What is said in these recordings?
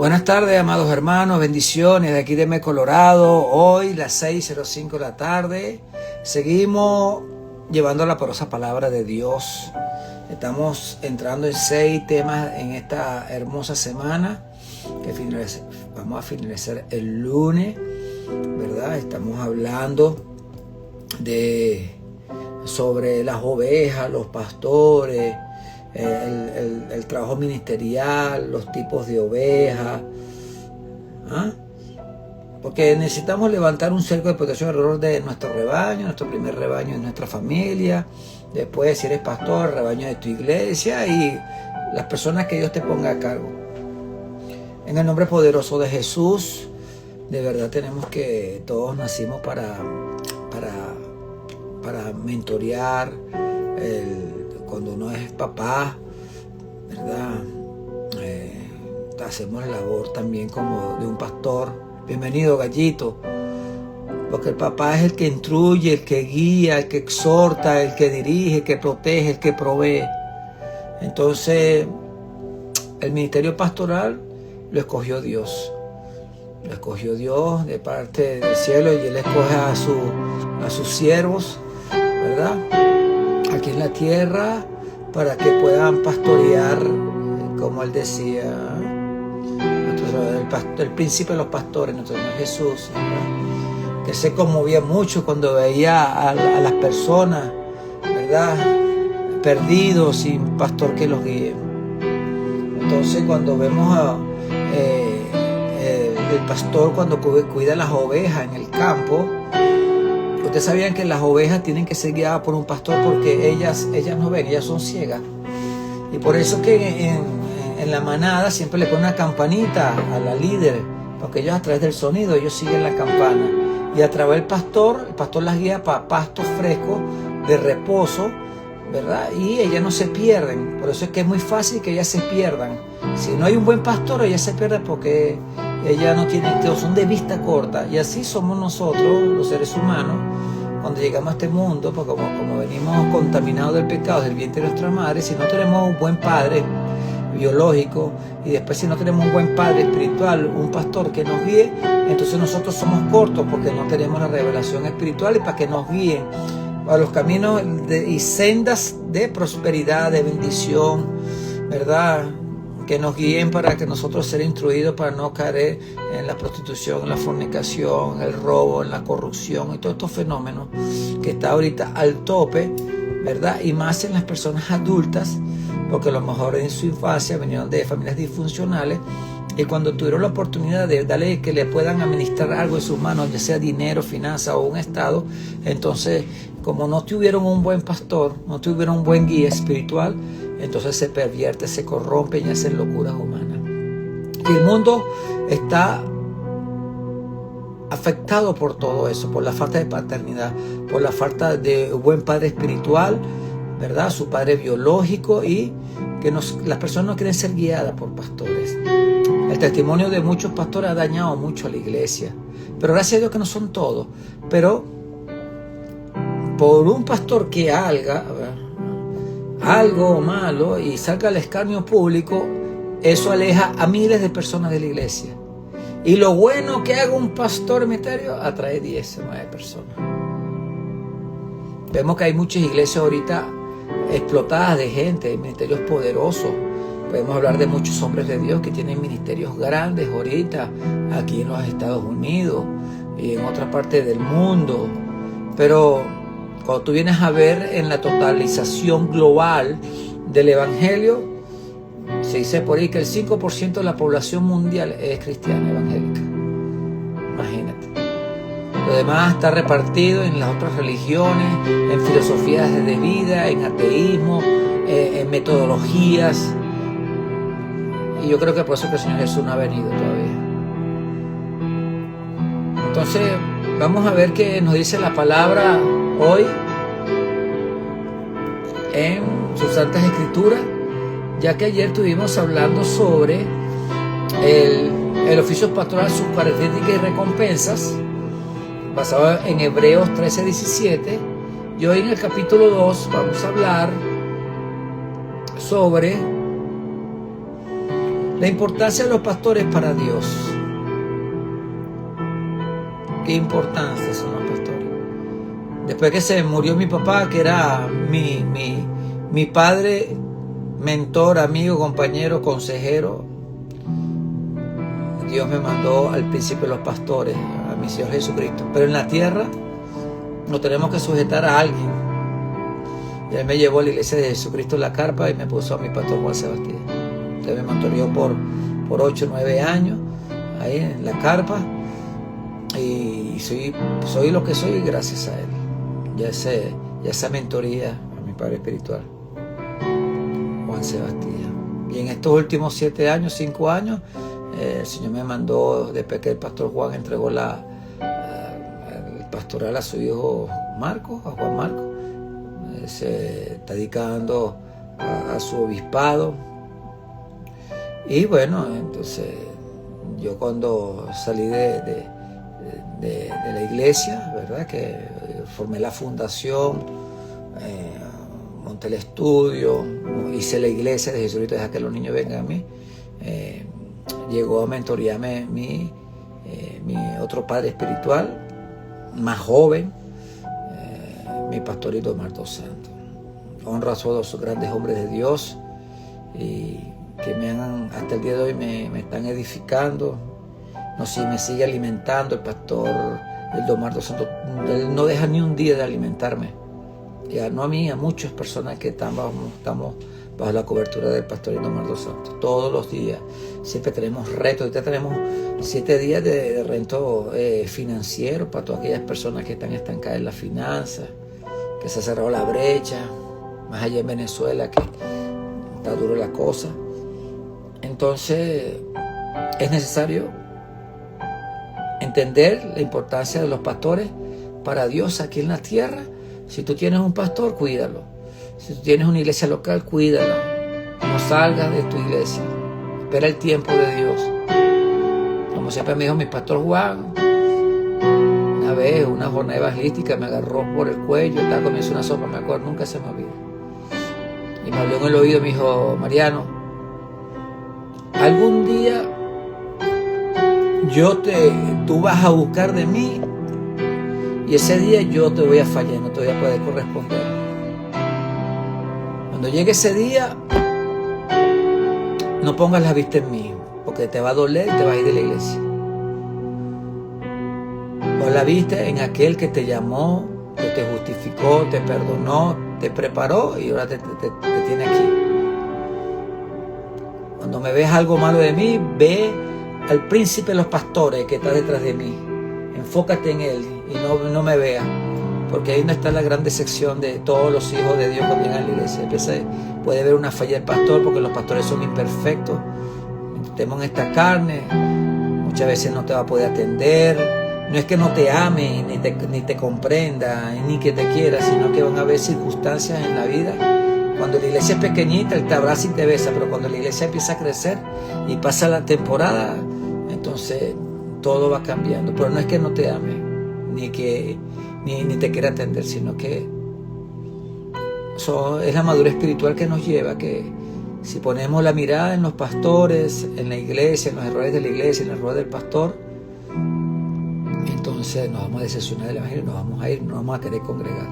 Buenas tardes, amados hermanos, bendiciones de aquí de Me Colorado. Hoy las 6:05 de la tarde. Seguimos llevando la poderosa palabra de Dios. Estamos entrando en 6 temas en esta hermosa semana que vamos a finalizar el lunes, ¿verdad? Estamos hablando sobre las ovejas, los pastores, el trabajo ministerial, los tipos de ovejas, porque necesitamos levantar un cerco de protección alrededor de nuestro rebaño. Nuestro primer rebaño es nuestra familia, después si eres pastor, el rebaño de tu iglesia y las personas que Dios te ponga a cargo. En el nombre poderoso de Jesús, de verdad tenemos que, todos nacimos para mentorear. Cuando uno es papá, ¿verdad? Hacemos la labor también como de un pastor. Bienvenido, gallito. Porque el papá es el que instruye, el que guía, el que exhorta, el que dirige, el que protege, el que provee. Entonces, el ministerio pastoral lo escogió Dios. Lo escogió Dios de parte del cielo y Él escoge a sus siervos, ¿verdad? Aquí en la tierra, para que puedan pastorear, como Él decía, el príncipe de los pastores, nuestro Señor Jesús, ¿verdad? Que se conmovía mucho cuando veía a las personas, ¿verdad?, perdidos, sin pastor que los guíe. Entonces, cuando vemos el pastor cuando cuida las ovejas en el campo, ustedes sabían que las ovejas tienen que ser guiadas por un pastor porque ellas no ven, ellas son ciegas. Y por eso que en la manada siempre le ponen una campanita a la líder, porque ellos a través del sonido, ellos siguen la campana. Y a través del pastor, el pastor las guía para pastos frescos, de reposo, ¿verdad? Y ellas no se pierden. Por eso es que es muy fácil que ellas se pierdan. Si no hay un buen pastor, ellas se pierden porque ellas no tienen, son de vista corta. Y así somos nosotros, los seres humanos, cuando llegamos a este mundo, porque como venimos contaminados del pecado, del vientre de nuestra madre, si no tenemos un buen padre biológico y después si no tenemos un buen padre espiritual, un pastor que nos guíe, entonces nosotros somos cortos porque no tenemos la revelación espiritual y para que nos guíen a los caminos y sendas de prosperidad, de bendición, ¿verdad? Que nos guíen para que nosotros ser instruidos para no caer en la prostitución, en la fornicación, en el robo, en la corrupción y todos estos fenómenos que está ahorita al tope, ¿verdad? Y más en las personas adultas, porque a lo mejor en su infancia vinieron de familias disfuncionales y cuando tuvieron la oportunidad de darle que le puedan administrar algo en sus manos, ya sea dinero, finanzas o un estado, entonces como no tuvieron un buen pastor, no tuvieron un buen guía espiritual, entonces se pervierte, se corrompen y hacen locuras humanas. Y el mundo está afectado por todo eso, por la falta de paternidad, por la falta de un buen padre espiritual, ¿verdad? Su padre biológico, y que las personas no quieren ser guiadas por pastores. El testimonio de muchos pastores ha dañado mucho a la iglesia, pero gracias a Dios que no son todos. Pero por un pastor que haga algo malo y salga al escarnio público, eso aleja a miles de personas de la iglesia. Y lo bueno que haga un pastor ministerio atrae 10 o 9 personas. Vemos que hay muchas iglesias ahorita explotadas de gente, de ministerios poderosos. Podemos hablar de muchos hombres de Dios que tienen ministerios grandes ahorita, aquí en los Estados Unidos y en otras partes del mundo. Pero cuando tú vienes a ver en la totalización global del evangelio, se dice por ahí que el 5% de la población mundial es cristiana evangélica. Imagínate. Lo demás está repartido en las otras religiones, en filosofías de vida, en ateísmo, en metodologías. Y yo creo que por eso que el Señor Jesús no ha venido todavía. Entonces, vamos a ver qué nos dice la palabra hoy en sus Santas Escrituras, ya que ayer estuvimos hablando sobre el oficio pastoral, sus características y recompensas, basado en Hebreos 13:17, y hoy en el capítulo 2 vamos a hablar sobre La importancia de los pastores para Dios. ¿Qué importancia son los pastores? Después que se murió mi papá, que era mi padre, mentor, amigo, compañero, consejero, Dios me mandó al principio de los pastores, a mi Señor Jesucristo. Pero en la tierra nos tenemos que sujetar a alguien. Y Él me llevó a la iglesia de Jesucristo en la carpa y me puso a mi pastor Juan Sebastián. Él me mentoreó por 8 o 9 años ahí en la carpa. Y soy lo que soy gracias a Él. Ya esa mentoría a mi padre espiritual, Juan Sebastián. Y en estos últimos 7 años, 5 años, el Señor me mandó, después que el pastor Juan entregó el pastoral a su hijo Marcos, a Juan Marcos, se está dedicando a su obispado. Y bueno, entonces yo cuando salí de la iglesia, ¿verdad? Que formé la fundación, monté el estudio, hice la iglesia de Jesucristo, deja que los niños vengan a mí. Llegó a mentorearme mi otro padre espiritual, más joven, mi pastorito Marto Santo. Honro a todos esos grandes hombres de Dios y que hasta el día de hoy me están edificando. No, si me sigue alimentando el pastor Marto Santo. Él no deja ni un día de alimentarme. Ya, no a mí, a muchas personas que estamos bajo la cobertura del pastor Marto Santo. Todos los días. Siempre tenemos retos. Ahorita tenemos 7 días de reto financiero para todas aquellas personas que están estancadas en las finanzas, que se ha cerrado la brecha, más allá en Venezuela, que está duro la cosa. Entonces, es necesario entender la importancia de los pastores para Dios aquí en la tierra. Si tú tienes un pastor, cuídalo. Si tú tienes una iglesia local, cuídala. No salgas de tu iglesia. Espera el tiempo de Dios. Como siempre me dijo mi pastor Juan, una vez, una jornada evangelística, me agarró por el cuello, estaba comiendo una sopa, me acuerdo, nunca se me olvida. Y me habló en el oído, me dijo: Mariano, algún día tú vas a buscar de mí y ese día yo te voy a fallar, no te voy a poder corresponder. Cuando llegue ese día, no pongas la vista en mí, porque te va a doler y te vas a ir de la iglesia. Pon la vista en aquel que te llamó, que te justificó, te perdonó, te preparó y ahora te tiene aquí. Cuando me ves algo malo de mí, ve al príncipe de los pastores que está detrás de mí. Enfócate en él y no me veas, porque ahí no está la gran decepción de todos los hijos de Dios que vienen a la iglesia. Puede haber una falla del pastor porque los pastores son imperfectos. Tenemos en esta carne, muchas veces no te va a poder atender. No es que no te ame, ni te comprenda, ni que te quiera, sino que van a haber circunstancias en la vida. Cuando la iglesia es pequeñita, él te abraza y te besa, pero cuando la iglesia empieza a crecer y pasa la temporada, entonces todo va cambiando. Pero no es que no te ame, ni te quiera atender, sino que es la madurez espiritual que nos lleva, que si ponemos la mirada en los pastores, en la iglesia, en los errores de la iglesia, en el error del pastor, entonces nos vamos a decepcionar del evangelio, nos vamos a ir, no vamos a querer congregar.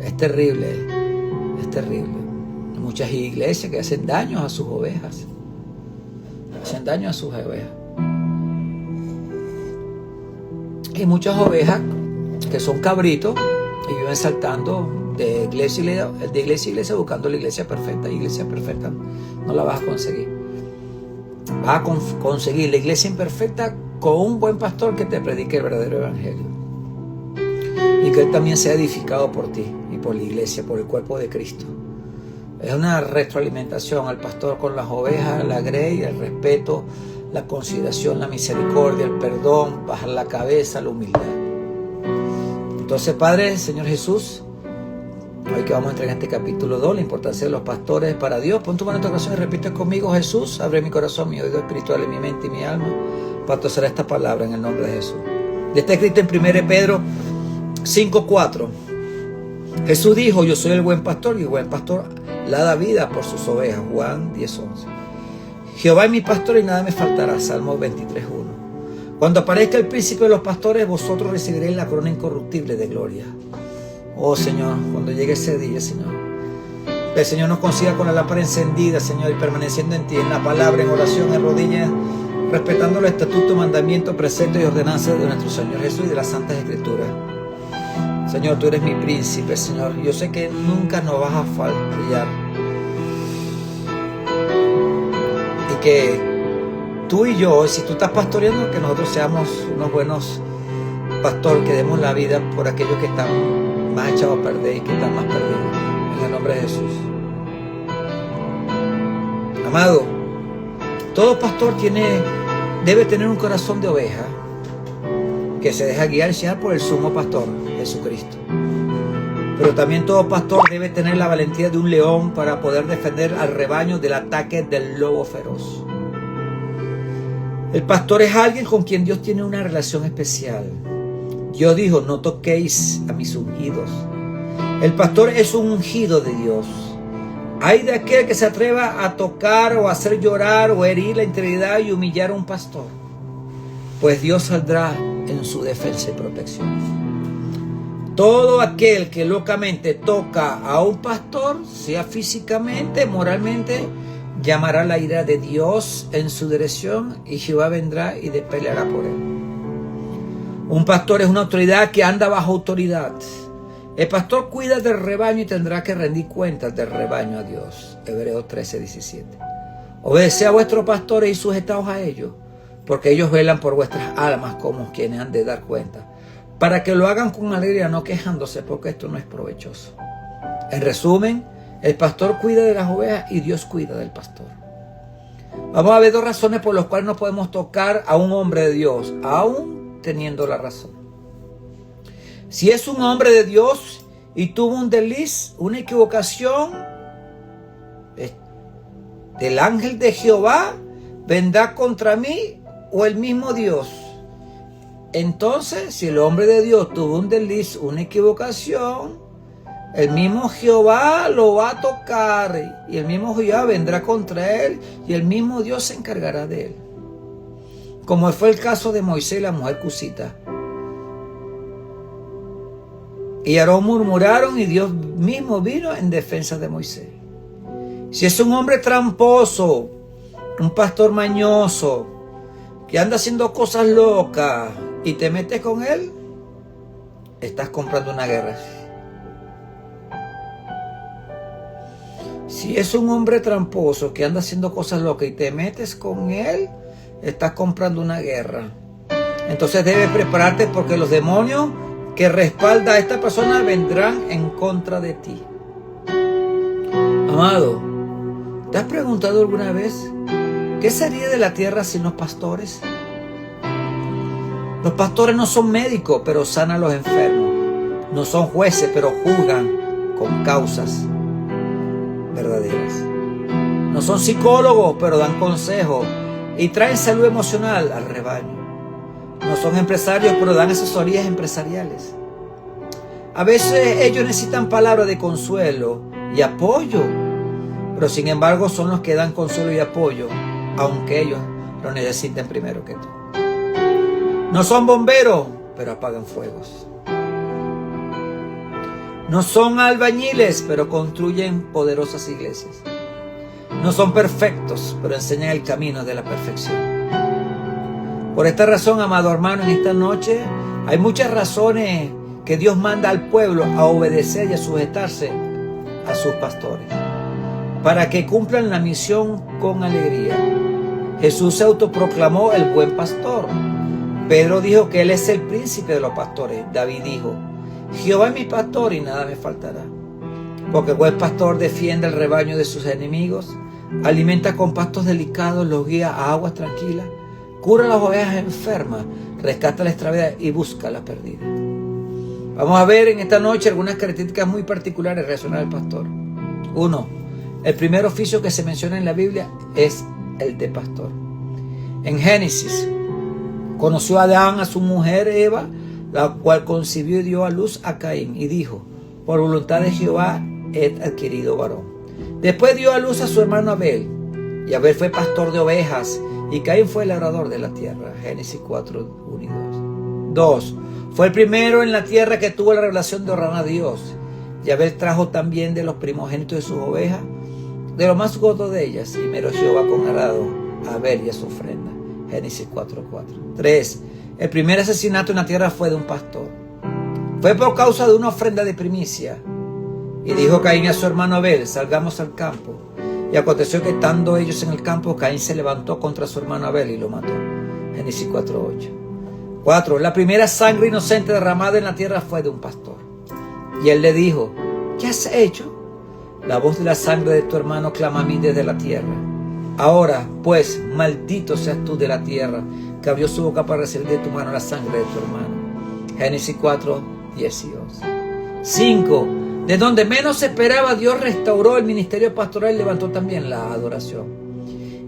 Es terrible, es terrible. Hay muchas iglesias que hacen daño a sus ovejas. Hacen daño a sus ovejas. Hay muchas ovejas que son cabritos y viven saltando de iglesia a iglesia buscando la iglesia perfecta. Iglesia perfecta no la vas a conseguir. Vas a conseguir la iglesia imperfecta con un buen pastor que te predique el verdadero evangelio y que él también sea edificado por ti y por la iglesia, por el cuerpo de Cristo. Es una retroalimentación al pastor con las ovejas, la grey, el respeto, la consideración, la misericordia, el perdón, bajar la cabeza, la humildad. Entonces, Padre, Señor Jesús, hoy que vamos a entrar en este capítulo 2, la importancia de los pastores para Dios, pon tu mano en tu corazón y repite conmigo: Jesús, abre mi corazón, mi oído espiritual, y mi mente y mi alma, para tosar esta palabra en el nombre de Jesús. Y está escrito en 1 Pedro 5:4. Jesús dijo: yo soy el buen pastor y el buen pastor la da vida por sus ovejas. Juan 10:11. Jehová es mi pastor y nada me faltará. Salmo 23:1. Cuando aparezca el príncipe de los pastores, vosotros recibiréis la corona incorruptible de gloria. Oh Señor, cuando llegue ese día, Señor, el Señor nos consiga con la lámpara encendida, Señor, y permaneciendo en ti, en la palabra, en oración, en rodillas, respetando los estatutos, mandamientos, preceptos y ordenanzas de nuestro Señor Jesús y de las Santas Escrituras. Señor, tú eres mi príncipe, Señor. Yo sé que nunca nos vas a fallar. Y que tú y yo, si tú estás pastoreando, que nosotros seamos unos buenos pastores, que demos la vida por aquellos que están más echados a perder y que están más perdidos. En el nombre de Jesús. Amado, todo pastor debe tener un corazón de oveja que se deja guiar por el sumo pastor, Jesucristo. Pero también todo pastor debe tener la valentía de un león para poder defender al rebaño del ataque del lobo feroz. El pastor es alguien con quien Dios tiene una relación especial. Dios dijo, no toquéis a mis ungidos. El pastor es un ungido de Dios. Hay de aquel que se atreva a tocar o hacer llorar o herir la integridad y humillar a un pastor, pues Dios saldrá en su defensa y protección. Todo aquel que locamente toca a un pastor, sea físicamente, moralmente, llamará la ira de Dios en su dirección y Jehová vendrá y peleará por él. Un pastor es una autoridad que anda bajo autoridad. El pastor cuida del rebaño y tendrá que rendir cuentas del rebaño a Dios. Hebreos 13:17. Obedeced a vuestros pastores y sujetaos a ellos, porque ellos velan por vuestras almas como quienes han de dar cuenta, para que lo hagan con alegría, no quejándose, porque esto no es provechoso. En resumen, el pastor cuida de las ovejas y Dios cuida del pastor. Vamos a ver dos razones por las cuales no podemos tocar a un hombre de Dios, aún teniendo la razón. Si es un hombre de Dios y tuvo un desliz, una equivocación, del ángel de Jehová vendrá contra mí o el mismo Dios. Entonces, si el hombre de Dios tuvo un desliz, una equivocación, el mismo Jehová lo va a tocar y el mismo Jehová vendrá contra él y el mismo Dios se encargará de él. Como fue el caso de Moisés y la mujer cusita. Y Aarón murmuraron y Dios mismo vino en defensa de Moisés. Si es un hombre tramposo, un pastor mañoso, que anda haciendo cosas locas y te metes con él, estás comprando una guerra. Si es un hombre tramposo que anda haciendo cosas locas y te metes con él, estás comprando una guerra. Entonces debes prepararte porque los demonios que respalda a esta persona vendrán en contra de ti. Amado, ¿te has preguntado alguna vez qué sería de la tierra sin los pastores? Los pastores no son médicos, pero sanan a los enfermos. No son jueces, pero juzgan con causas verdaderas. No son psicólogos, pero dan consejos y traen salud emocional al rebaño. No son empresarios, pero dan asesorías empresariales. A veces ellos necesitan palabras de consuelo y apoyo, pero sin embargo son los que dan consuelo y apoyo, aunque ellos lo necesiten primero que tú. No son bomberos, pero apagan fuegos. No son albañiles, pero construyen poderosas iglesias. No son perfectos, pero enseñan el camino de la perfección. Por esta razón, amado hermano, en esta noche hay muchas razones que Dios manda al pueblo a obedecer y a sujetarse a sus pastores, para que cumplan la misión con alegría. Jesús se autoproclamó el buen pastor. Pedro dijo que Él es el príncipe de los pastores. David dijo, Jehová es mi pastor y nada me faltará. Porque el buen pastor defiende el rebaño de sus enemigos, alimenta con pastos delicados, los guía a aguas tranquilas, cura las ovejas enfermas, rescata la extraviada y busca la perdida. Vamos a ver en esta noche algunas características muy particulares relacionadas al pastor. 1. El primer oficio que se menciona en la Biblia es el de pastor. En Génesis, conoció Adán a su mujer Eva, la cual concibió y dio a luz a Caín, y dijo, por voluntad de Jehová he adquirido varón. Después dio a luz a su hermano Abel. Y Abel fue pastor de ovejas, y Caín fue labrador de la tierra. Génesis 4, 1 y 2. 2. Fue el primero en la tierra que tuvo la revelación de honrar a Dios. Y Abel trajo también de los primogénitos de sus ovejas, de lo más gordo de ellas, y miró Jehová con agrado a Abel y a su ofrenda. Génesis 4, 4. 3. El primer asesinato en la tierra fue de un pastor. Fue por causa de una ofrenda de primicia. Y dijo Caín a su hermano Abel: salgamos al campo. Y aconteció que estando ellos en el campo, Caín se levantó contra su hermano Abel y lo mató. Génesis 4, 8. 4. La primera sangre inocente derramada en la tierra fue de un pastor. Y él le dijo: ¿qué has hecho? La voz de la sangre de tu hermano clama a mí desde la tierra. Ahora, pues, maldito seas tú de la tierra, que abrió su boca para recibir de tu mano la sangre de tu hermano. Génesis 4, 18. 5. De donde menos se esperaba, Dios restauró el ministerio pastoral y levantó también la adoración.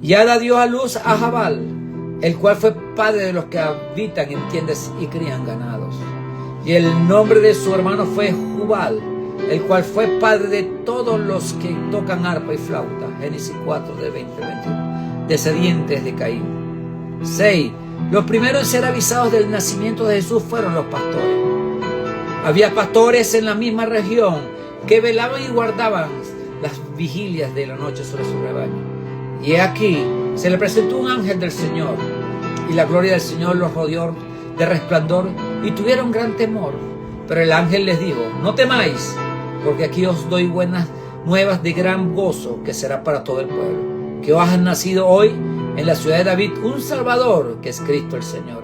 Y Ada dio a luz a Jabal, el cual fue padre de los que habitan en tiendas y crían ganados. Y el nombre de su hermano fue Jubal, el cual fue padre de todos los que tocan arpa y flauta. Génesis 4, de 20 a 21. Descendientes de Caín. 6. Los primeros en ser avisados del nacimiento de Jesús fueron los pastores. Había pastores en la misma región que velaban y guardaban las vigilias de la noche sobre su rebaño. Y aquí se le presentó un ángel del Señor, y la gloria del Señor los rodeó de resplandor, y tuvieron gran temor. Pero el ángel les dijo: no temáis, porque aquí os doy buenas nuevas de gran gozo, que será para todo el pueblo, que os ha nacido hoy en la ciudad de David un Salvador, que es Cristo el Señor.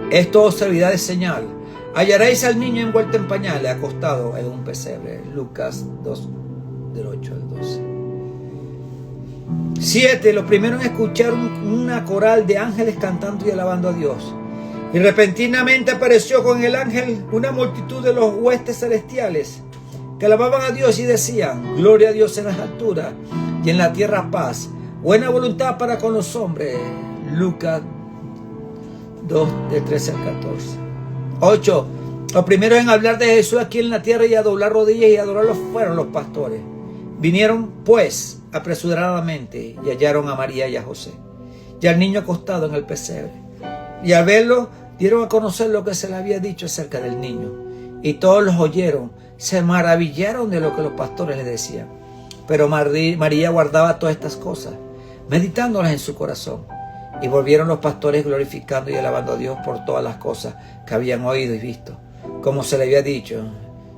Esto os servirá de señal: hallaréis al niño envuelto en pañales, acostado en un pesebre. Lucas 2, del 8 al 12. 7. Los primeros en escuchar una coral de ángeles cantando y alabando a Dios. Y repentinamente apareció con el ángel una multitud de los huestes celestiales, que alababan a Dios y decían: gloria a Dios en las alturas, y en la tierra paz, buena voluntad para con los hombres. Lucas 2, del 13 al 14. 8. Los primeros en hablar de Jesús aquí en la tierra y a doblar rodillas y adorarlo fueron los pastores. Vinieron pues apresuradamente y hallaron a María y a José, y al niño acostado en el pesebre. Y al verlo dieron a conocer lo que se le había dicho acerca del niño. Y todos los oyeron, se maravillaron de lo que los pastores le decían. Pero María guardaba todas estas cosas, meditándolas en su corazón. Y volvieron los pastores glorificando y alabando a Dios por todas las cosas que habían oído y visto, como se le había dicho.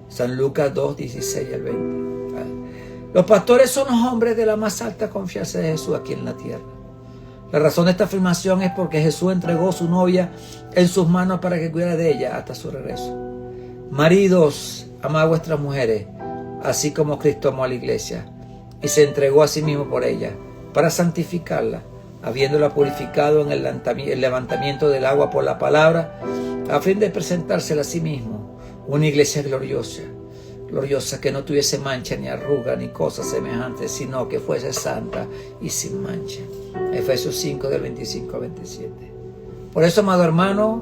San Lucas 2, 16 al 20. Los pastores son los hombres de la más alta confianza de Jesús aquí en la tierra. La razón de esta afirmación es porque Jesús entregó su novia en sus manos para que cuidara de ella hasta su regreso. Maridos, amad a vuestras mujeres, así como Cristo amó a la iglesia y se entregó a sí mismo por ella, para santificarla, habiéndola purificado en el levantamiento del agua por la palabra, a fin de presentársela a sí mismo, una iglesia gloriosa, que no tuviese mancha ni arruga ni cosas semejantes, sino que fuese santa y sin mancha. Efesios 5, del 25 al 27. Por eso, amado hermano,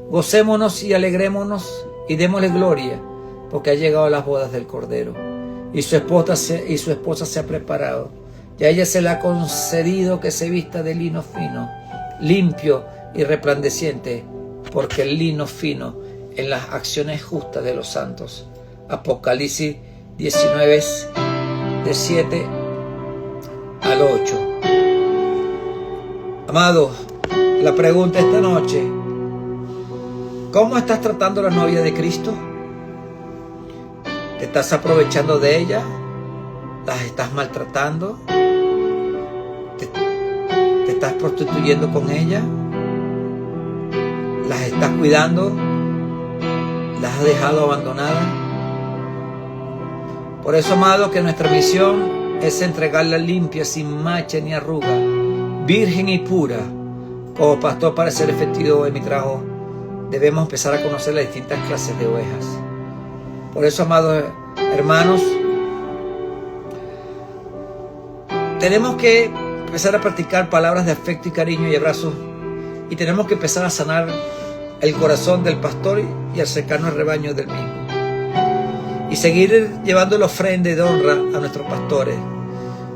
gocémonos y alegrémonos y démosle gloria, porque ha llegado las bodas del Cordero, y su esposa se ha preparado. Y a ella se le ha concedido que se vista de lino fino, limpio y resplandeciente, porque el lino fino en las acciones justas de los santos. Apocalipsis 19, de 7 al 8. Amados, la pregunta esta noche: ¿cómo estás tratando a la novia de Cristo? ¿Te estás aprovechando de ella? ¿Las estás maltratando? ¿Te estás prostituyendo con ella? ¿Las estás cuidando? ¿Las has dejado abandonadas? Por eso, amado, que nuestra misión es entregarla limpia, sin mancha ni arruga, virgen y pura. Como pastor, para ser efectivo en mi trabajo, debemos empezar a conocer las distintas clases de ovejas. Por eso, amados hermanos, tenemos que empezar a practicar palabras de afecto y cariño y abrazos, y tenemos que empezar a sanar el corazón del pastor y acercarnos al rebaño del mismo, y seguir llevando la ofrenda de honra a nuestros pastores,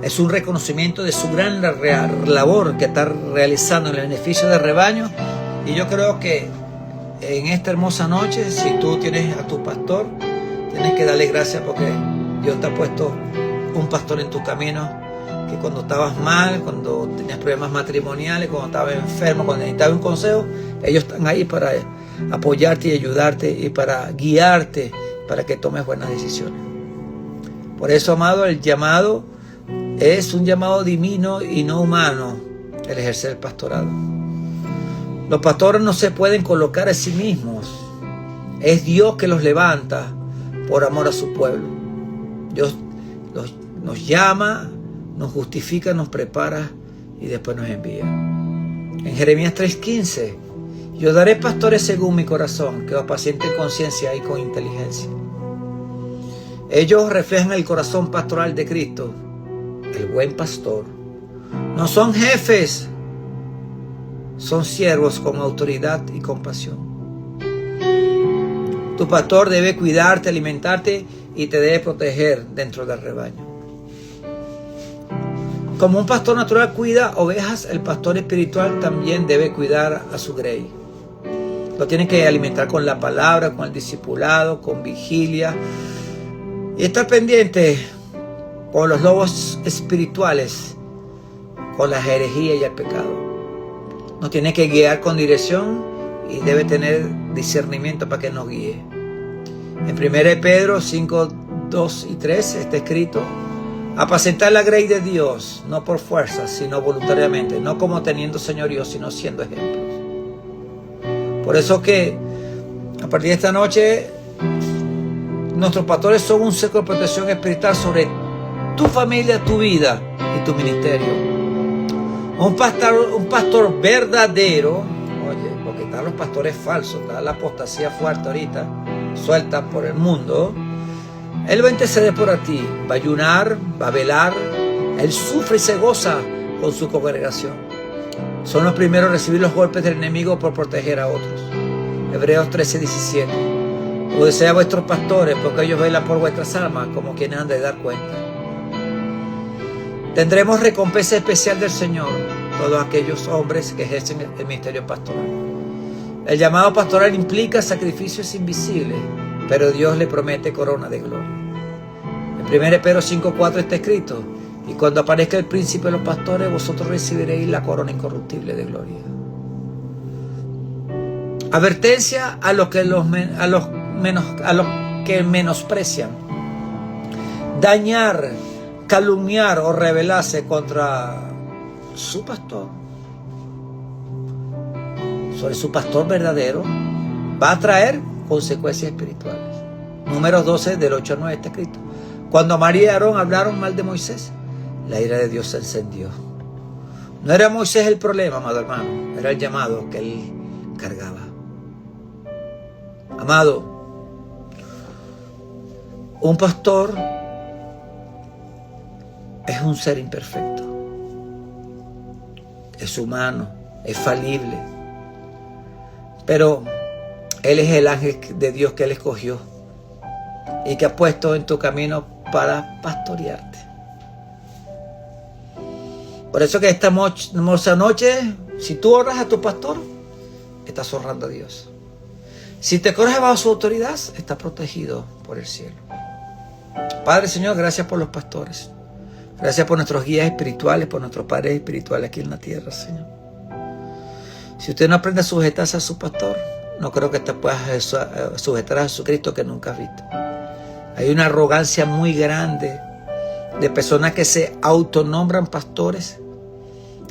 Es un reconocimiento de su gran labor que está realizando en el beneficio del rebaño. Y yo creo que en esta hermosa noche, si tú tienes a tu pastor, tienes que darle gracias porque Dios te ha puesto un pastor en tu camino, que cuando estabas mal, cuando tenías problemas matrimoniales, cuando estabas enfermo, cuando necesitabas un consejo, ellos están ahí para apoyarte y ayudarte y para guiarte para que tomes buenas decisiones. Por eso, amado, el llamado es un llamado divino y no humano, el ejercer el pastorado. Los pastores no se pueden colocar a sí mismos. Es Dios que los levanta por amor a su pueblo. Dios nos llama, nos justifica, nos prepara y después nos envía. En Jeremías 3:15, yo daré pastores según mi corazón, que apacienten con ciencia y con inteligencia. Ellos reflejan el corazón pastoral de Cristo, el buen pastor. No son jefes, son siervos con autoridad y compasión. Tu pastor debe cuidarte, alimentarte y te debe proteger dentro del rebaño. Como un pastor natural cuida ovejas, el pastor espiritual también debe cuidar a su grey. Lo tiene que alimentar con la palabra, con el discipulado, con vigilia. Y estar pendiente por los lobos espirituales, con la herejía y el pecado. Nos tiene que guiar con dirección y debe tener discernimiento para que nos guíe. En 1 Pedro 5, 2 y 3 está escrito: apacentar la grey de Dios, no por fuerza, sino voluntariamente, no como teniendo señorío, sino siendo ejemplos. Por eso que a partir de esta noche, nuestros pastores son un cerco de protección espiritual sobre tu familia, tu vida y tu ministerio. Un pastor verdadero, oye, porque están los pastores falsos, está la apostasía fuerte ahorita, suelta por el mundo. Él va a interceder por ti, va a ayunar, va a velar, él sufre y se goza con su congregación. Son los primeros a recibir los golpes del enemigo por proteger a otros. Hebreos 13:17. Obedeced a vuestros pastores, porque ellos velan por vuestras almas, como quienes han de dar cuenta. Tendremos recompensa especial del Señor, todos aquellos hombres que ejercen el ministerio pastoral. El llamado pastoral implica sacrificios invisibles, pero Dios le promete corona de gloria. En 1 Pedro 5:4 está escrito: y cuando aparezca el príncipe de los pastores, vosotros recibiréis la corona incorruptible de gloria. Advertencia a los que menosprecian, dañar, calumniar o rebelarse contra su pastor, sobre su pastor verdadero, va a traer consecuencias espirituales. Números 12 del 8 al 9 está escrito: cuando María y Aarón hablaron mal de Moisés, la ira de Dios se encendió. No era Moisés el problema, amado hermano, era el llamado que él cargaba. Amado, un pastor es un ser imperfecto, es humano, es falible, pero él es el ángel de Dios que él escogió y que ha puesto en tu camino para pastorearte. Por eso que esta hermosa noche, si tú honras a tu pastor, estás honrando a Dios. Si te corres bajo su autoridad, estás protegido por el cielo. Padre, Señor, gracias por los pastores. Gracias por nuestros guías espirituales, por nuestros padres espirituales aquí en la tierra, Señor. Si usted no aprende a sujetarse a su pastor, no creo que te puedas sujetar a Jesucristo que nunca has visto. Hay una arrogancia muy grande de personas que se autonombran pastores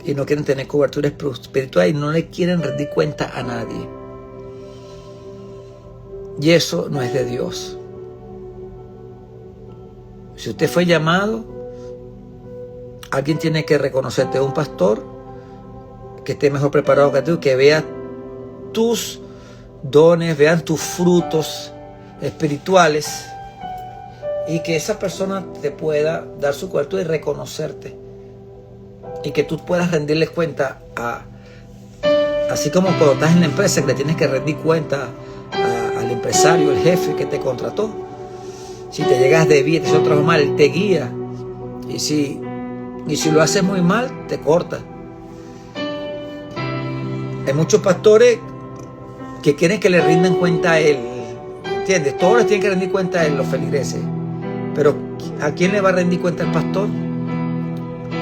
y no quieren tener cobertura espiritual y no le quieren rendir cuenta a nadie. Y eso no es de Dios. Si usted fue llamado, alguien tiene que reconocerte, un pastor que esté mejor preparado que tú, que vea tus dones, vean tus frutos espirituales y que esa persona te pueda dar su cobertura y reconocerte y que tú puedas rendirles cuenta así como cuando estás en la empresa que le tienes que rendir cuenta al empresario, el jefe que te contrató. Si te llegas de bien, te hizo trabajo mal, él te guía. Y si Y si lo haces muy mal, te corta. Hay muchos pastores que quieren que le rindan cuenta a él. ¿Entiendes? Todos les tienen que rendir cuenta a él, los feligreses. Pero ¿a quién le va a rendir cuenta el pastor?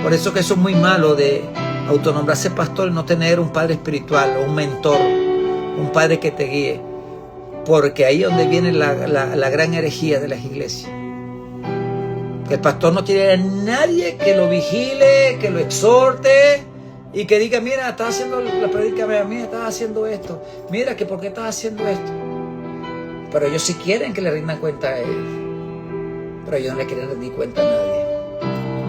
Por eso que eso es muy malo de autonombrarse pastor y no tener un padre espiritual o un mentor, un padre que te guíe. Porque ahí es donde viene la gran herejía de las iglesias. Que el pastor no tiene a nadie que lo vigile, que lo exhorte y que diga, mira, estás haciendo la predica, mira, estás haciendo esto, mira, que por qué estás haciendo esto. Pero ellos sí quieren que le rindan cuenta a él, pero ellos no le quieren rendir cuenta a nadie.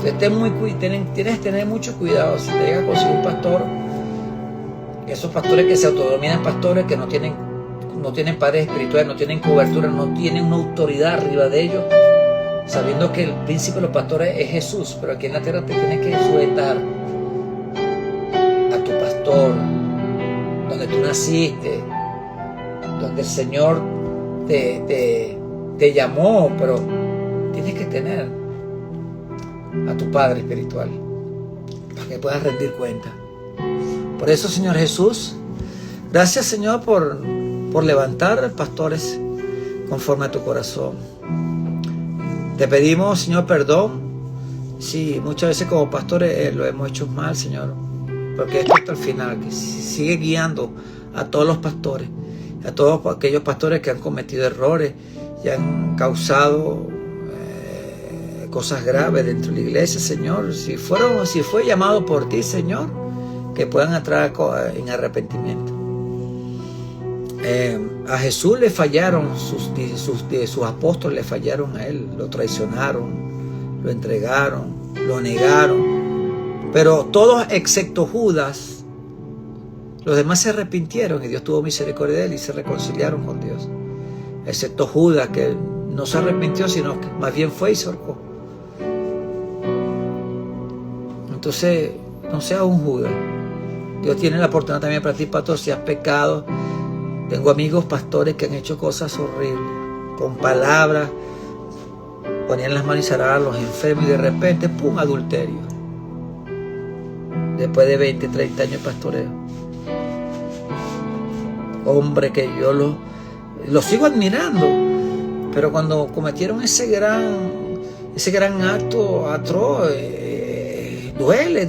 Entonces tienes que tener mucho cuidado si te llega a conseguir un pastor, esos pastores que se autodominan pastores, que no tienen padres espirituales, no tienen cobertura, no tienen una autoridad arriba de ellos, sabiendo que el príncipe de los pastores es Jesús, pero aquí en la tierra te tienes que sujetar a tu pastor, donde tú naciste, donde el Señor te llamó, pero tienes que tener a tu Padre espiritual para que puedas rendir cuenta. Por eso, Señor Jesús, gracias, Señor, por levantar pastores conforme a tu corazón. Te pedimos, Señor, perdón si muchas veces como pastores lo hemos hecho mal, Señor, porque esto hasta el final, que sigue guiando a todos los pastores, a todos aquellos pastores que han cometido errores y han causado cosas graves dentro de la iglesia, Señor. Si fue llamado por ti, Señor, que puedan entrar en arrepentimiento. A Jesús le fallaron, sus apóstoles le fallaron a él, lo traicionaron, lo entregaron, lo negaron, pero todos excepto Judas, los demás se arrepintieron y Dios tuvo misericordia de él y se reconciliaron con Dios, excepto Judas, que no se arrepintió, sino que más bien fue y se ahorcó. Entonces, no seas un Judas. Dios tiene la oportunidad también para ti, pastor, si has pecado. Tengo amigos pastores que han hecho cosas horribles, con palabras, ponían las manos y sanaban a los enfermos y de repente, ¡pum!, adulterio. Después de 20, 30 años de pastoreo. Hombre, que yo lo sigo admirando, pero cuando cometieron ese gran acto atroz, duele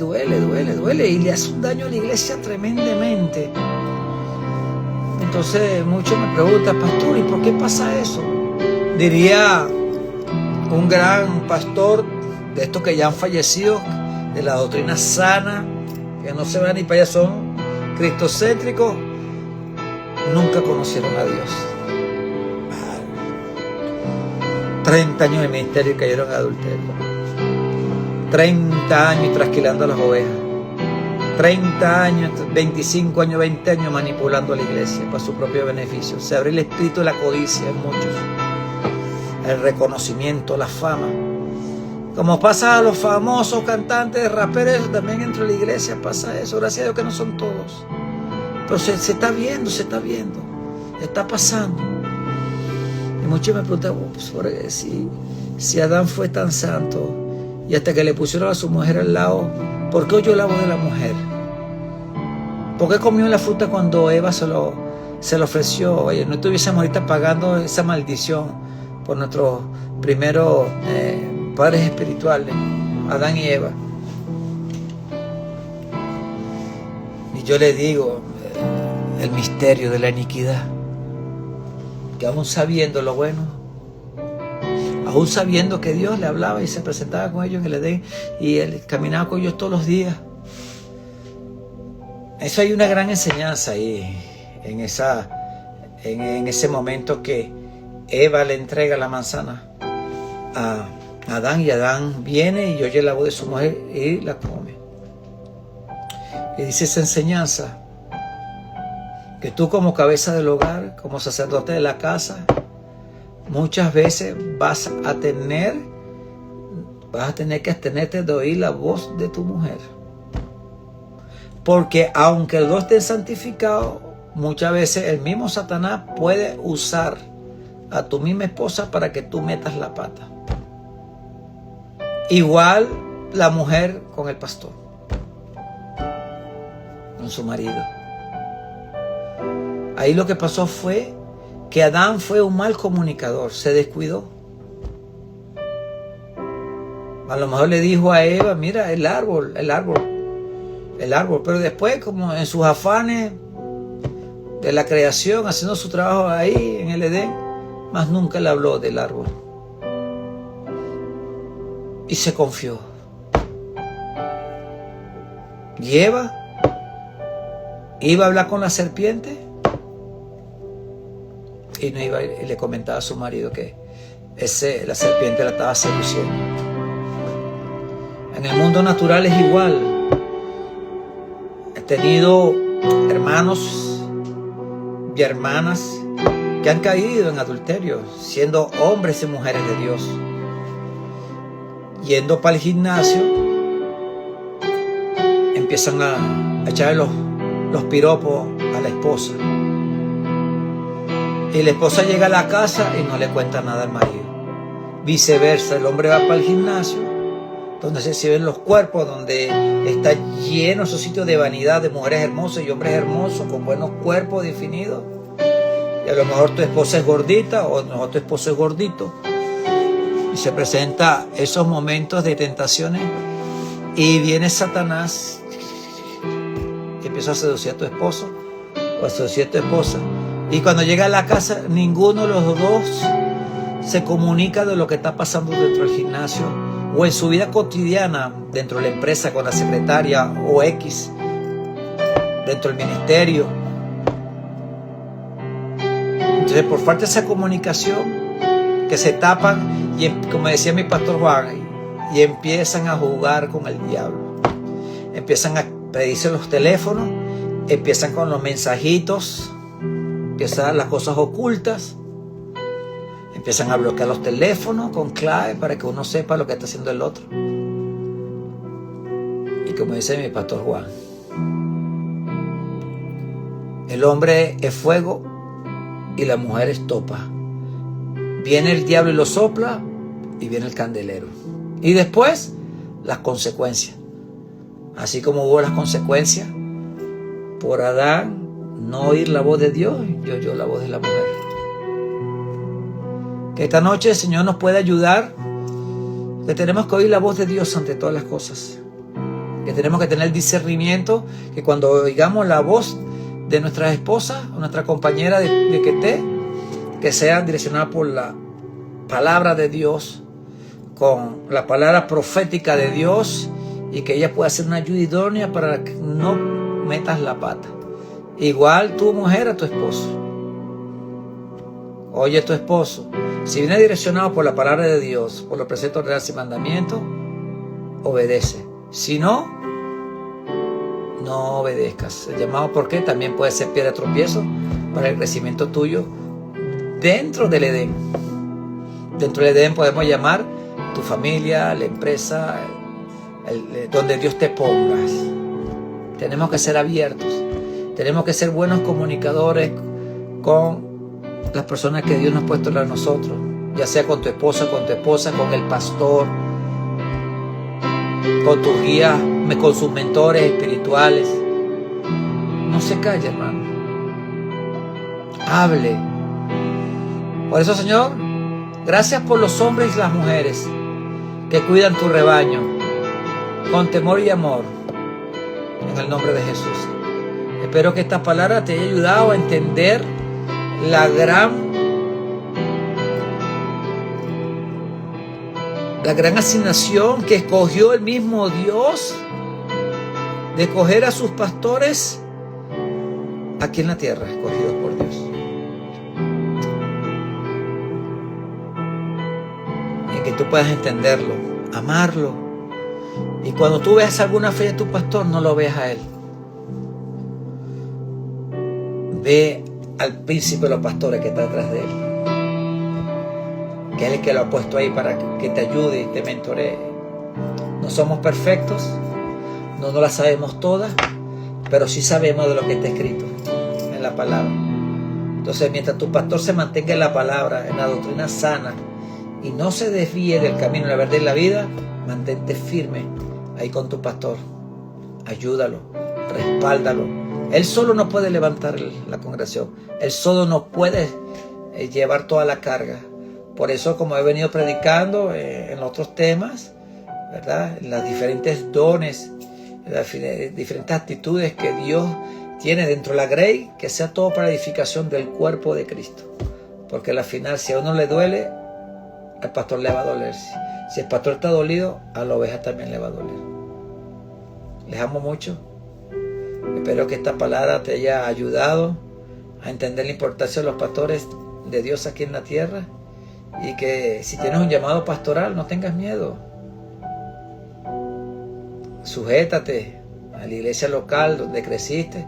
y le hace un daño a la iglesia tremendamente. Entonces muchos me preguntan, pastor, ¿y por qué pasa eso? Diría un gran pastor de estos que ya han fallecido, de la doctrina sana, que no se van ni para allá, son cristocéntricos, nunca conocieron a Dios. 30 años de ministerio y cayeron en adulterio. 30 años trasquilando a las ovejas. 30 años, 25 años, 20 años manipulando a la iglesia para su propio beneficio. Se abre el espíritu de la codicia en muchos. El reconocimiento, la fama. Como pasa a los famosos cantantes, raperos, también dentro de la iglesia pasa eso. Gracias a Dios que no son todos. Pero se está viendo. Está pasando. Y muchos me preguntan, si Adán fue tan santo y hasta que le pusieron a su mujer al lado, ¿por qué oyó la voz de la mujer? ¿Por qué comió la fruta cuando Eva se lo ofreció? Oye, no estuviésemos ahorita pagando esa maldición por nuestros primeros padres espirituales, Adán y Eva. Y yo le digo, el misterio de la iniquidad, que aún sabiendo lo bueno, aún sabiendo que Dios le hablaba y se presentaba con ellos en el Edén y él caminaba con ellos todos los días. Eso hay una gran enseñanza ahí, en ese momento que Eva le entrega la manzana a Adán y Adán viene y oye la voz de su mujer y la come. Y dice esa enseñanza, que tú como cabeza del hogar, como sacerdote de la casa, muchas veces vas a tener que abstenerte de oír la voz de tu mujer. Porque aunque los dos estén santificados, muchas veces el mismo Satanás puede usar a tu misma esposa para que tú metas la pata. Igual la mujer con el pastor, con su marido. Ahí lo que pasó fue que Adán fue un mal comunicador, se descuidó. A lo mejor le dijo a Eva, mira, el árbol, pero después, como en sus afanes de la creación, haciendo su trabajo ahí en el Edén, más nunca le habló del árbol. Y se confió. Y Eva iba a hablar con la serpiente y no iba, y le comentaba a su marido que la serpiente la estaba seduciendo. En el mundo natural es igual. He tenido hermanos y hermanas que han caído en adulterio, siendo hombres y mujeres de Dios, yendo para el gimnasio, empiezan a echarle los piropos a la esposa, y la esposa llega a la casa y no le cuenta nada al marido. Viceversa, el hombre va para el gimnasio, donde se exhiben los cuerpos, donde está lleno esos sitios de vanidad, de mujeres hermosas y hombres hermosos con buenos cuerpos definidos. Y a lo mejor tu esposa es gordita o no, tu esposo es gordito. Y se presenta esos momentos de tentaciones y viene Satanás que empieza a seducir a tu esposo o a seducir a tu esposa. Y cuando llega a la casa, ninguno de los dos se comunica de lo que está pasando dentro del gimnasio o en su vida cotidiana, dentro de la empresa con la secretaria o X, dentro del ministerio. Entonces, por falta de esa comunicación, que se tapan y, como decía mi pastor Juan, y empiezan a jugar con el diablo. Empiezan a pedirse los teléfonos, empiezan con los mensajitos, empiezan las cosas ocultas, empiezan a bloquear los teléfonos con clave para que uno sepa lo que está haciendo el otro. Y como dice mi pastor Juan, el hombre es fuego y la mujer es topa. Viene el diablo y lo sopla y viene el candelero. Y después las consecuencias. Así como hubo las consecuencias por Adán no oír la voz de Dios, y oyó la voz de la mujer. Que esta noche el Señor nos puede ayudar, que tenemos que oír la voz de Dios ante todas las cosas. Que tenemos que tener discernimiento, que cuando oigamos la voz de nuestras esposas o nuestra compañera de que sea direccionada por la palabra de Dios, con la palabra profética de Dios, y que ella pueda ser una ayuda idónea para que no metas la pata. Igual tu mujer a tu esposo. Oye, tu esposo, si viene direccionado por la palabra de Dios, por los preceptos reales y mandamientos, obedece. Si no, no obedezcas. El llamado, ¿por qué? También puede ser piedra de tropiezo para el crecimiento tuyo dentro del Edén. Dentro del Edén podemos llamar tu familia, la empresa, donde Dios te pongas. Tenemos que ser abiertos. Tenemos que ser buenos comunicadores con las personas que Dios nos ha puesto a nosotros, ya sea con tu esposa, con el pastor, con tus guías, con sus mentores espirituales. No se calle, hermano. Hable. Por eso, Señor, gracias por los hombres y las mujeres que cuidan tu rebaño con temor y amor, en el nombre de Jesús. Espero que esta palabra te haya ayudado a entender la gran asignación que escogió el mismo Dios de escoger a sus pastores aquí en la tierra, escogidos por Dios. Y que tú puedas entenderlo, amarlo. Y cuando tú veas alguna fe de tu pastor, no lo veas a él. Ve al príncipe de los pastores que está detrás de él, que es el que lo ha puesto ahí para que te ayude y te mentoree. No somos perfectos, no las sabemos todas, pero sí sabemos de lo que está escrito en la palabra. Entonces, mientras tu pastor se mantenga en la palabra, en la doctrina sana y no se desvíe del camino, la verdad y la vida, mantente firme ahí con tu pastor. Ayúdalo, respáldalo. Él solo no puede levantar la congregación. Él solo no puede llevar toda la carga. Por eso, como he venido predicando en otros temas, ¿verdad? En las diferentes dones, las diferentes actitudes que Dios tiene dentro de la grey, que sea todo para edificación del cuerpo de Cristo. Porque al final, si a uno le duele, al pastor le va a doler. Si el pastor está dolido, a la oveja también le va a doler. Les amo mucho. Espero que esta palabra te haya ayudado a entender la importancia de los pastores de Dios aquí en la tierra, y que si tienes un llamado pastoral, no tengas miedo. Sujétate a la iglesia local donde creciste.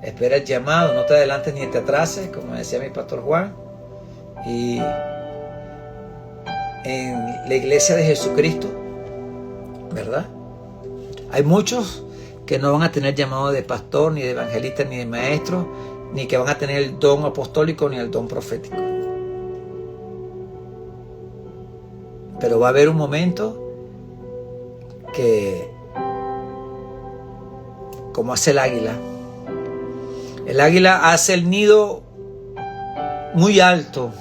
Espera el llamado, no te adelantes ni te atrases, como decía mi pastor Juan. Y en la iglesia de Jesucristo, ¿verdad? Hay muchos que no van a tener llamado de pastor, ni de evangelista, ni de maestro, ni que van a tener el don apostólico, ni el don profético. Pero va a haber un momento que, como hace el águila hace el nido muy alto,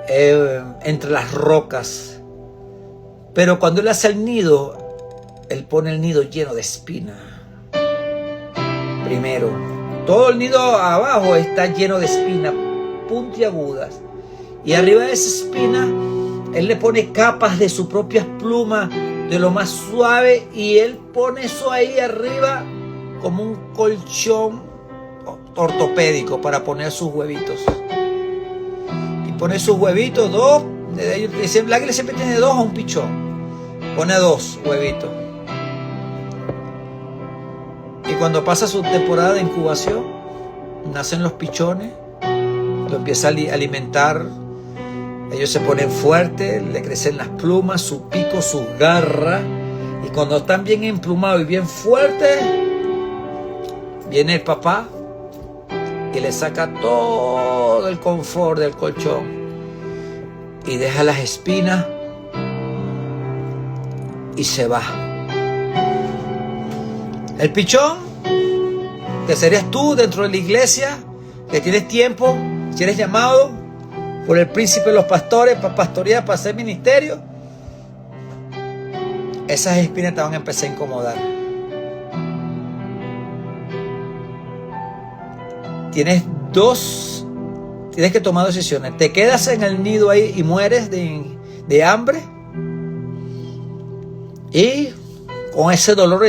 entre las rocas, pero cuando él hace el nido, él pone el nido lleno de espina. Primero, todo el nido abajo está lleno de espinas puntiagudas, y arriba de esa espina él le pone capas de sus propias plumas, de lo más suave, y él pone eso ahí arriba como un colchón ortopédico para poner sus huevitos. Y pone sus huevitos, dos, el águila siempre tiene dos a un pichón. Pone dos huevitos. Y cuando pasa su temporada de incubación, nacen los pichones, lo empieza a alimentar. Ellos se ponen fuertes, le crecen las plumas, su pico, sus garras. Y cuando están bien emplumados y bien fuertes, viene el papá y le saca todo el confort del colchón y deja las espinas y se va. El pichón, que serías tú dentro de la iglesia, que tienes tiempo, si eres llamado por el príncipe de los pastores para pastorear, para hacer ministerio, esas espinas te van a empezar a incomodar. Tienes que tomar decisiones. Te quedas en el nido ahí y mueres de hambre, y con ese dolor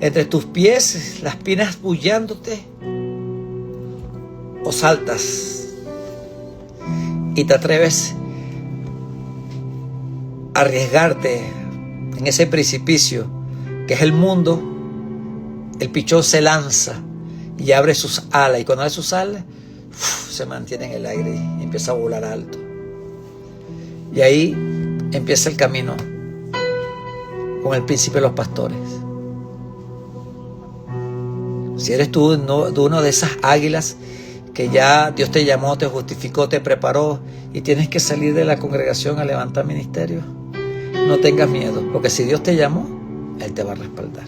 entre tus pies, las espinas bullándote, o saltas y te atreves a arriesgarte en ese precipicio que es el mundo. El pichón se lanza y abre sus alas, y cuando abre sus alas, se mantiene en el aire y empieza a volar alto. Y ahí empieza el camino con el príncipe de los pastores. Si eres tú uno de esas águilas que ya Dios te llamó, te justificó, te preparó, y tienes que salir de la congregación a levantar ministerio, no tengas miedo, porque si Dios te llamó, Él te va a respaldar.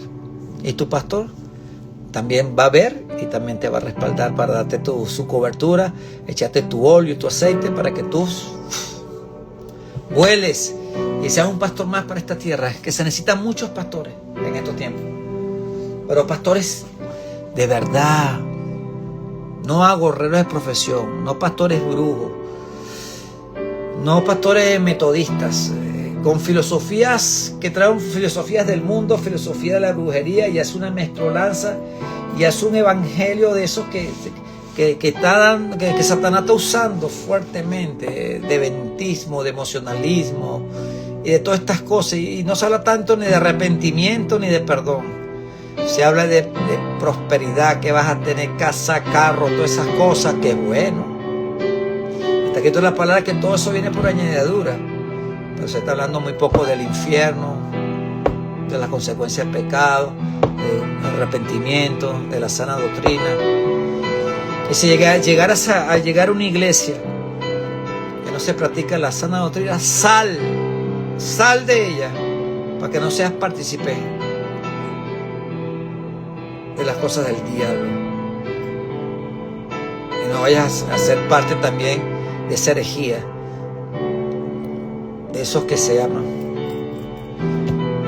Y tu pastor también va a ver y también te va a respaldar para darte su cobertura, echarte tu óleo y tu aceite para que tú vueles y seas un pastor más para esta tierra. Es que se necesitan muchos pastores en estos tiempos, pero pastores de verdad, no agorreros de profesión, no pastores brujos, no pastores metodistas, con filosofías que traen filosofías del mundo, filosofía de la brujería, y hace una mezcolanza y hace un evangelio de esos que Satanás está usando fuertemente, de ventismo, de emocionalismo y de todas estas cosas. Y no se habla tanto ni de arrepentimiento ni de perdón. Se habla de prosperidad, que vas a tener casa, carro, todas esas cosas, que bueno. Está escrito en la palabra que todo eso viene por añadidura. Pero se está hablando muy poco del infierno, de las consecuencias del pecado, del arrepentimiento, de la sana doctrina. Y si llegar a una iglesia que no se practica la sana doctrina, sal de ella, para que no seas partícipe de las cosas del diablo. Y no vayas a ser parte también de esa herejía, de esos que se llaman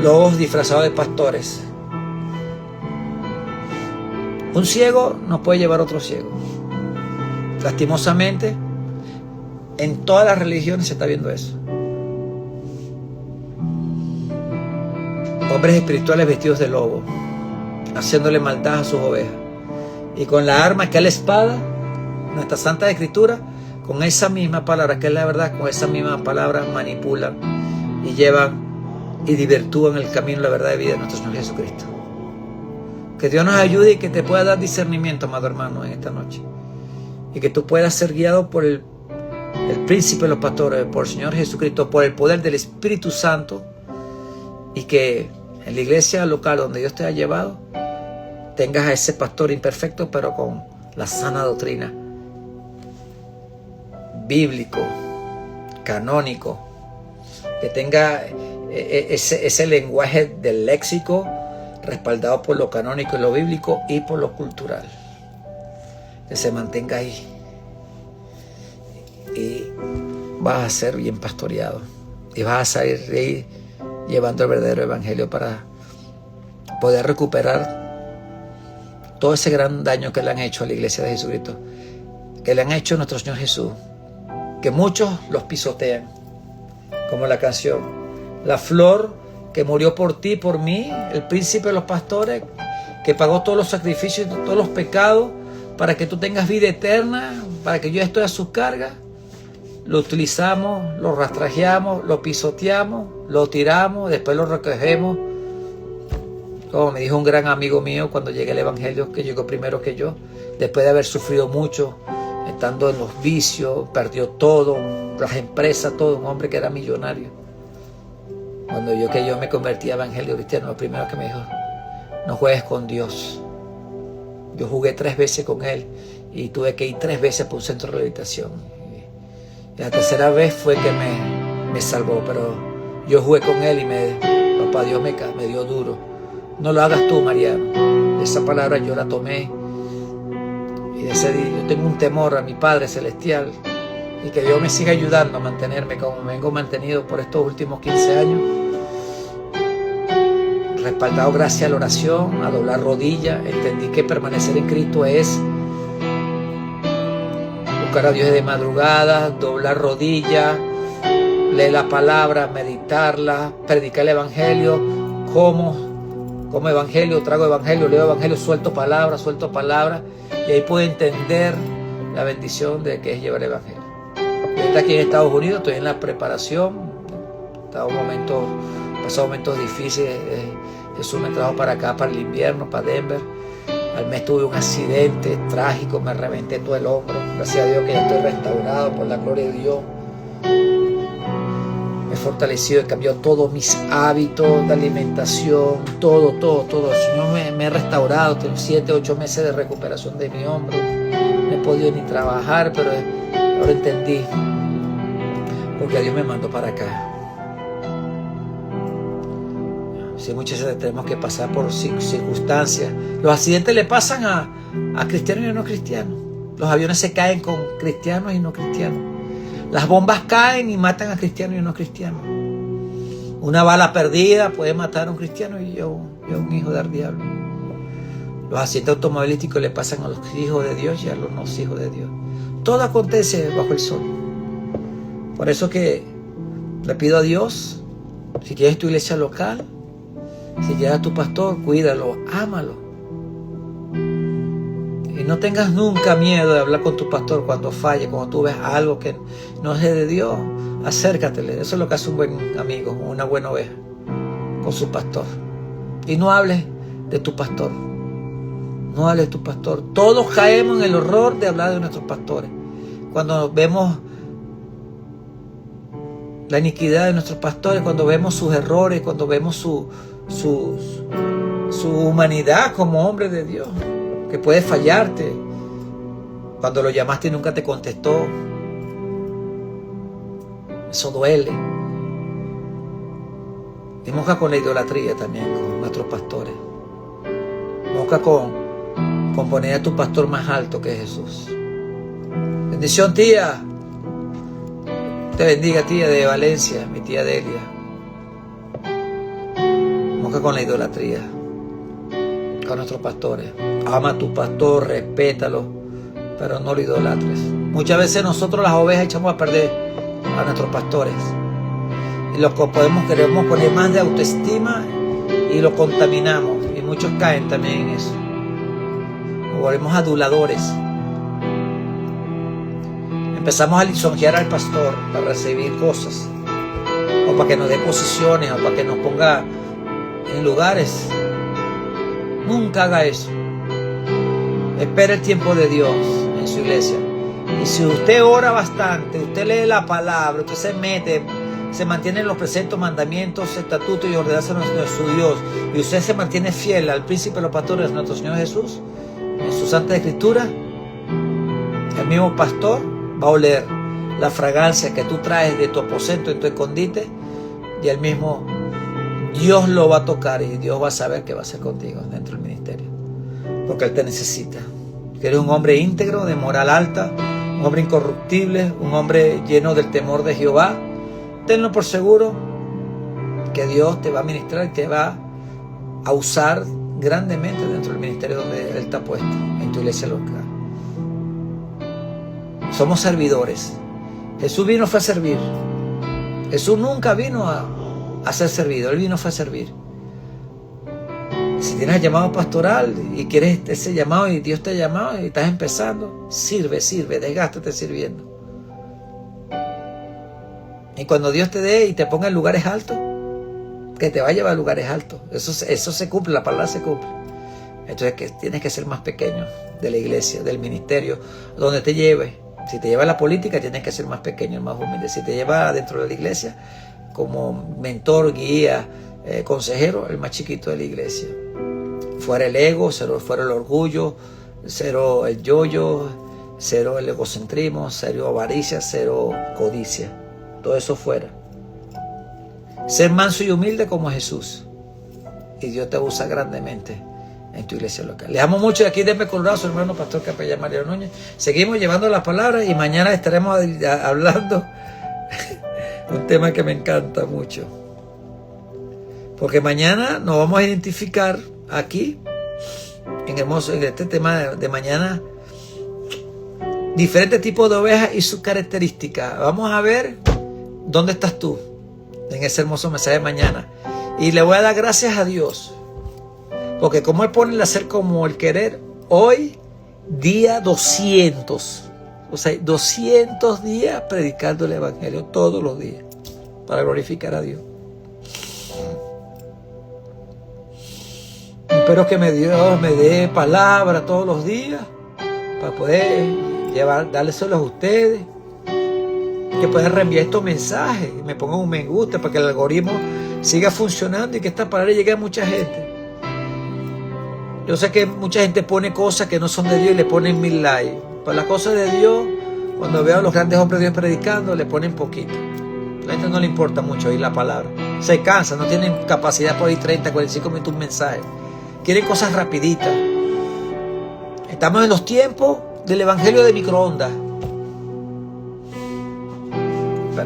lobos disfrazados de pastores. Un ciego no puede llevar a otro ciego. Lastimosamente, en todas las religiones se está viendo eso. Hombres espirituales vestidos de lobo, haciéndole maldad a sus ovejas. Y con la arma que es la espada, nuestra Santa Escritura, con esa misma palabra que es la verdad, con esa misma palabra manipulan y llevan y divirtúan el camino, la verdad de vida de nuestro Señor Jesucristo. Que Dios nos ayude y que te pueda dar discernimiento, amado hermano, en esta noche. Y que tú puedas ser guiado por el príncipe de los pastores, por el Señor Jesucristo, por el poder del Espíritu Santo. Y que en la iglesia local donde Dios te ha llevado, tengas a ese pastor imperfecto, pero con la sana doctrina, bíblico, canónico, que tenga ese lenguaje del léxico respaldado por lo canónico y lo bíblico y por lo cultural, que se mantenga ahí, y vas a ser bien pastoreado y vas a salir de ahí llevando el verdadero evangelio para poder recuperar todo ese gran daño que le han hecho a la iglesia de Jesucristo, que le han hecho a nuestro Señor Jesús, que muchos los pisotean, como la canción, la flor que murió por ti, por mí, el príncipe de los pastores, que pagó todos los sacrificios y todos los pecados para que tú tengas vida eterna, para que yo estoy a su carga. Lo utilizamos, lo rastrajeamos, lo pisoteamos, lo tiramos, después lo recogemos. Como me dijo un gran amigo mío cuando llegué al evangelio, que llegó primero que yo, después de haber sufrido mucho, estando en los vicios, perdió todo, las empresas, todo, un hombre que era millonario. Cuando yo me convertí a evangelio cristiano, lo primero que me dijo, no juegues con Dios. Yo jugué 3 veces con Él y tuve que ir 3 veces por un centro de rehabilitación. Y la tercera vez fue que me salvó, pero yo jugué con Él y papá Dios me dio duro. No lo hagas tú, Mariano. Esa palabra yo la tomé y de ese día yo tengo un temor a mi Padre Celestial, y que Dios me siga ayudando a mantenerme como me vengo mantenido por estos últimos 15 años, respaldado gracias a la oración, a doblar rodillas. Entendí que permanecer en Cristo es buscar a Dios de madrugada, doblar rodillas, leer la palabra, meditarla, predicar el evangelio, como evangelio, trago evangelio, leo evangelio, suelto palabras, y ahí puedo entender la bendición de que es llevar el evangelio. Yo estoy aquí en Estados Unidos, estoy en la preparación, pasado momentos difíciles. Jesús me trajo para acá, para el invierno, para Denver. Al mes tuve un accidente trágico, me reventé todo el hombro. Gracias a Dios que ya estoy restaurado por la gloria de Dios. Me he fortalecido, he cambiado todos mis hábitos de alimentación, todo. El Señor me he restaurado. Tengo 7, 8 meses de recuperación de mi hombro. No he podido ni trabajar, pero ahora entendí porque Dios me mandó para acá. Sí, muchas veces tenemos que pasar por circunstancias. Los accidentes le pasan a cristianos y a no cristianos. Los aviones se caen con cristianos y no cristianos. Las bombas caen y matan a cristianos y a no cristianos. Una bala perdida puede matar a un cristiano y a un hijo del diablo. Los accidentes automovilísticos le pasan a los hijos de Dios y a los no hijos de Dios. Todo acontece bajo el sol. Por eso que le pido a Dios, si quieres tu iglesia local, si quieres a tu pastor, cuídalo, ámalo. Y no tengas nunca miedo de hablar con tu pastor cuando falle, cuando tú ves algo que no es de Dios, acércatele. Eso es lo que hace un buen amigo, una buena oveja, con su pastor. Y no hables de tu pastor. No hables de tu pastor. Todos caemos en el horror de hablar de nuestros pastores. Cuando vemos la iniquidad de nuestros pastores, cuando vemos sus errores, cuando vemos su humanidad como hombre de Dios, que puede fallarte. Cuando lo llamaste y nunca te contestó. Eso duele. Y moja con la idolatría también, con nuestros pastores. Moja con poner a tu pastor más alto que Jesús. Bendición, tía. Te bendiga, tía de Valencia, mi tía Delia. Moja con la idolatría, con nuestros pastores. Ama a tu pastor, respétalo, pero no lo idolatres. Muchas veces nosotros las ovejas echamos a perder a nuestros pastores. Y los queremos poner más de autoestima y lo contaminamos. Y muchos caen también en eso. Nos volvemos aduladores. Empezamos a lisonjear al pastor para recibir cosas, o para que nos dé posiciones, o para que nos ponga en lugares. Nunca haga eso. Espera el tiempo de Dios en su iglesia. Y si usted ora bastante, usted lee la palabra, usted se mete, se mantiene en los preceptos, mandamientos, estatutos y ordenanzas de su Dios, y usted se mantiene fiel al príncipe de los pastores, nuestro Señor Jesús, en su Santa Escritura, el mismo pastor va a oler la fragancia que tú traes de tu aposento en tu escondite, y el mismo Dios lo va a tocar, y Dios va a saber qué va a hacer contigo dentro del ministerio, porque Él te necesita. Que eres un hombre íntegro, de moral alta, un hombre incorruptible, un hombre lleno del temor de Jehová. Tenlo por seguro que Dios te va a ministrar y te va a usar grandemente dentro del ministerio donde Él está puesto, en tu iglesia local. Somos servidores. Jesús vino fue a servir. Jesús nunca vino a ser servido. Él vino fue a servir. Si tienes el llamado pastoral y quieres ese llamado y Dios te ha llamado y estás empezando, sirve, desgástate sirviendo. Y cuando Dios te dé y te ponga en lugares altos, que te va a llevar a lugares altos. Eso se cumple, la palabra se cumple. Entonces que tienes que ser más pequeño de la iglesia, del ministerio, donde te lleve. Si te lleva a la política, tienes que ser más pequeño, más humilde. Si te lleva dentro de la iglesia, como mentor, guía, consejero, el más chiquito de la iglesia. Fuera el ego, fuera el orgullo, cero el yo-yo, cero el egocentrismo, cero avaricia, cero codicia. Todo eso fuera. Ser manso y humilde como Jesús. Y Dios te usa grandemente en tu iglesia local. Les amo mucho de aquí de Colorado, su hermano pastor capellán Mario Núñez. Seguimos llevando las palabras y mañana estaremos hablando un tema que me encanta mucho. Porque mañana nos vamos a identificar aquí, en este tema de mañana, diferentes tipos de ovejas y sus características. Vamos a ver dónde estás tú en ese hermoso mensaje de mañana. Y le voy a dar gracias a Dios, porque como Él pone el hacer como el querer, hoy, día 200, o sea, 200 días predicando el Evangelio todos los días, para glorificar a Dios. Espero que Dios me dé palabra todos los días para poder dárselos a ustedes, que puedan reenviar estos mensajes, me pongan un me gusta para que el algoritmo siga funcionando y que esta palabra llegue a mucha gente. Yo sé que mucha gente pone cosas que no son de Dios y le ponen 1000 likes. Para las cosas de Dios, cuando veo a los grandes hombres de Dios predicando, le ponen poquito. A la gente no le importa mucho oír la palabra. Se cansa, no tienen capacidad por oír 30, 45 minutos un mensaje. Quieren cosas rapiditas. Estamos en los tiempos del evangelio de microondas.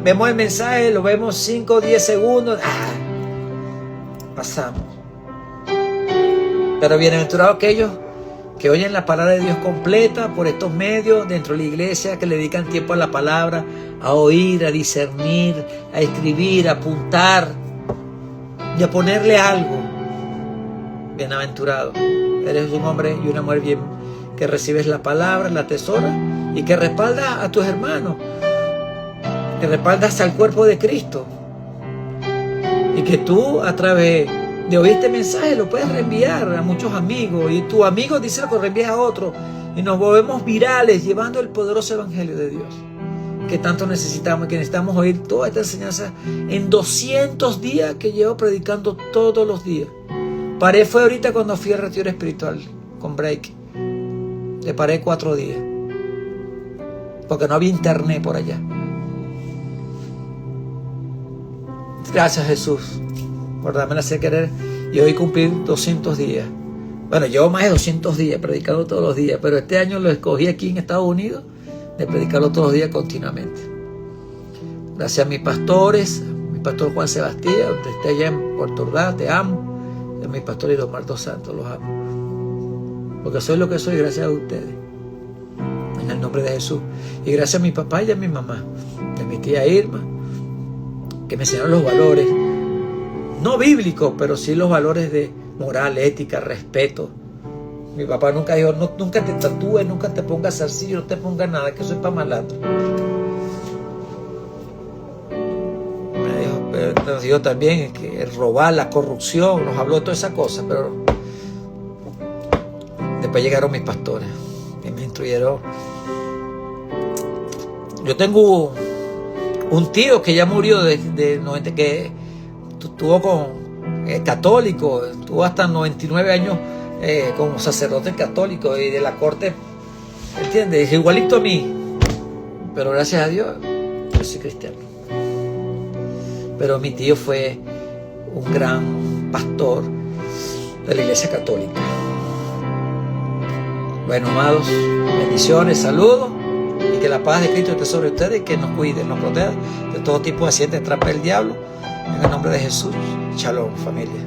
Vemos el mensaje, lo vemos 5 o 10 segundos. Pasamos. Pero bienaventurados aquellos que oyen la palabra de Dios completa por estos medios dentro de la iglesia, que le dedican tiempo a la palabra, a oír, a discernir, a escribir, a apuntar y a ponerle algo. Bienaventurado. Eres un hombre y una mujer bien, que recibes la palabra, la atesora y que respaldas a tus hermanos, que respaldas al cuerpo de Cristo, y que tú a través de oír este mensaje lo puedes reenviar a muchos amigos, y tu amigo dice lo que reenvías a otro, y nos volvemos virales llevando el poderoso evangelio de Dios que tanto necesitamos, y que necesitamos oír toda esta enseñanza en 200 días que llevo predicando todos los días. Paré fue ahorita cuando fui al retiro espiritual con break. Le paré 4 días porque no había internet por allá. Gracias, Jesús, por darme la hacer querer. Y hoy cumplir 200 días. Bueno, llevo más de 200 días predicando todos los días, pero este año lo escogí aquí en Estados Unidos de predicarlo todos los días continuamente. Gracias a mis pastores, mi pastor Juan Sebastián, donde esté allá en Puerto Ordaz, te amo. Y a mi pastor Idomar dos Santos, los amo. Porque soy lo que soy gracias a ustedes. En el nombre de Jesús. Y gracias a mi papá y a mi mamá, a mi tía Irma, que me enseñaron los valores, no bíblicos, pero sí los valores de moral, ética, respeto. Mi papá nunca dijo, no, nunca te tatúes, nunca te pongas zarcillo, no te pongas nada, que eso es para malandro. Nos dijo también que el robar, la corrupción, nos habló de todas esas cosas, pero después llegaron mis pastores y me instruyeron. Yo tengo un tío que ya murió de 90, que estuvo católico, estuvo hasta 99 años como sacerdote católico y de la corte, ¿entiendes? Es igualito a mí, pero gracias a Dios yo soy cristiano. Pero mi tío fue un gran pastor de la Iglesia Católica. Bueno, amados, bendiciones, saludos, y que la paz de Cristo esté sobre ustedes y que nos cuide, nos proteja de todo tipo de accidentes, trampa del diablo. En el nombre de Jesús, shalom, familia.